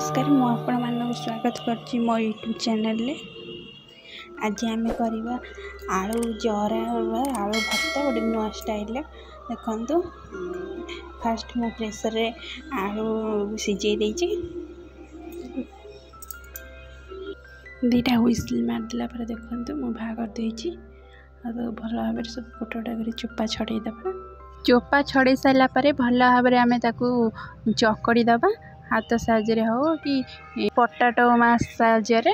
नमस्कार मु आपण मानक स्वागत करछि मो यूट्यूब चैनल ले। आज आम करवा आलू जरा आलू भर्ता गोटे नुआ स्टाइल देखु। फास्ट मु प्रेसर रे आलू सिझे देछि, दीटा हुइसिल मारदेला पर देखु मु भाग देछि। भल भाव सब गोटे गोटे चोपा छड़े दबा। चोपा छड़े सारा पर भल भाव आम चकड़ी दबा, हाथ साहाଯ୍ୟରେ हो कि पटाटो मास साहाଯ୍ୟରେ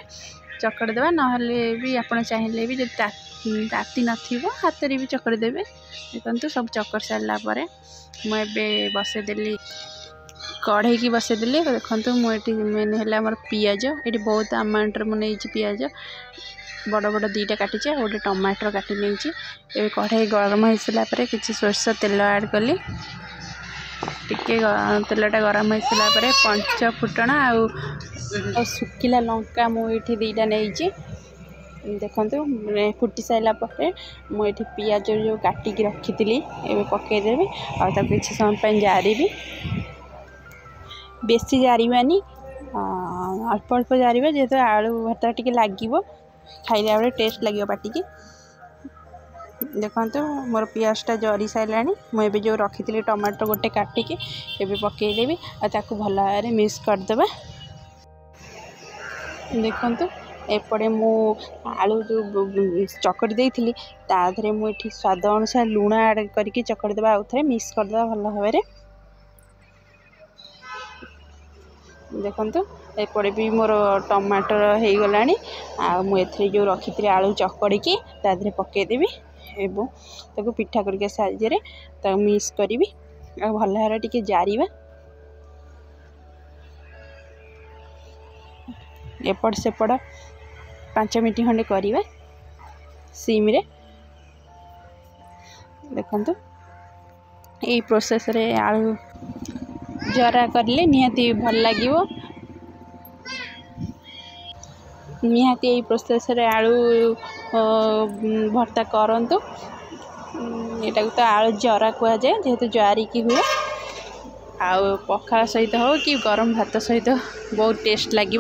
चकड़ी देवा। नहले भी आपण चाहिए भी जब ताती नथिबो हाथ रे भी चकड़ी देबे। देखंतु सब चकड़ सारला परे मुझे बसईदेली कढ़ई की बसईदेली। देखंतु मुझे मेन है मोर पियाज, ये बहुत अमाउंट मुझे पियाज बड़ बड़ दीटा काटी गोटे टमाटर काटी नहीं। कढ़ई गरम हो सारा किसी सोरष तेल ऐड कली, टिके तेलटा गरम हो सारा पंच फुटण आ सुखिला लंका मुझे दीटा नहीं। देखंतु फुटी सारा मुझे पियाज जो काटिकी रखी थी पकईदेवी आ किसी समय जारी बेसी जारिबानी, अल्प अल्प जारिबा जेहेतु आलू भर्ता टिके लागिबो, खाइला बेले टेस्ट लगे पाटी की। देखंतु मोर पियाजटा जरी सारा मुझे जो रखी थी टमाटर गोटे काटिकी पकईदेवी आ भल भाव मिक्स करदे। देखंतु एपटे मु आलू जो चकड़ी देती ताधरे मुझे स्वाद अनुसार लुण ऐड करके चकड़ी देवा, आउ थे मिक्स करदे भल भाव। देखंतु एपटे भी मोर टमाटर हो गला मुझे जो रखी थी आलू चकड़ी की ताधरे पकईदेवी एवं पिठा करके साहाଯ୍ୟରେ मिक्स करी भल भाव टिके जारिबा। एपट सेपट 5 मिनट खंडे करवा सिम रे। देखंतु यही प्रोसेस रे आलू जरा करले निहाती भल लागिवो। निहाती यही प्रोसेस रे आलू भर्ता करंतु। एटा तो आलू जरा कह जाए जेहेतु जारिकी हुए आउ पखाल सहित हो कि गरम भात सहित बहुत टेस्ट लगे।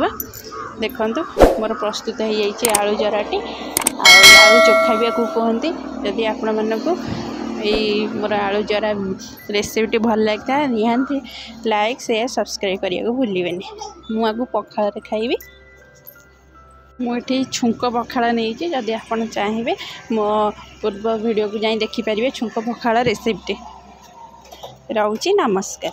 देखंतु मोर प्रस्तुत हो जाइए आलू जराटी आलू चोखा भी कहते। जदि आपण मानक मोर आलू जरा रेसिपीटी भल लगता है निहाती लाइक शेयर सब्सक्राइब करने को भूलिए। मुझे पखाल खाइबी, मुझे छुंक पखाल नहीं। जदि आप चाहिए मो पूर्व वीडियो को जाई देखिपारे छुंक पखाल रेसिपीटी। रोची नमस्कार।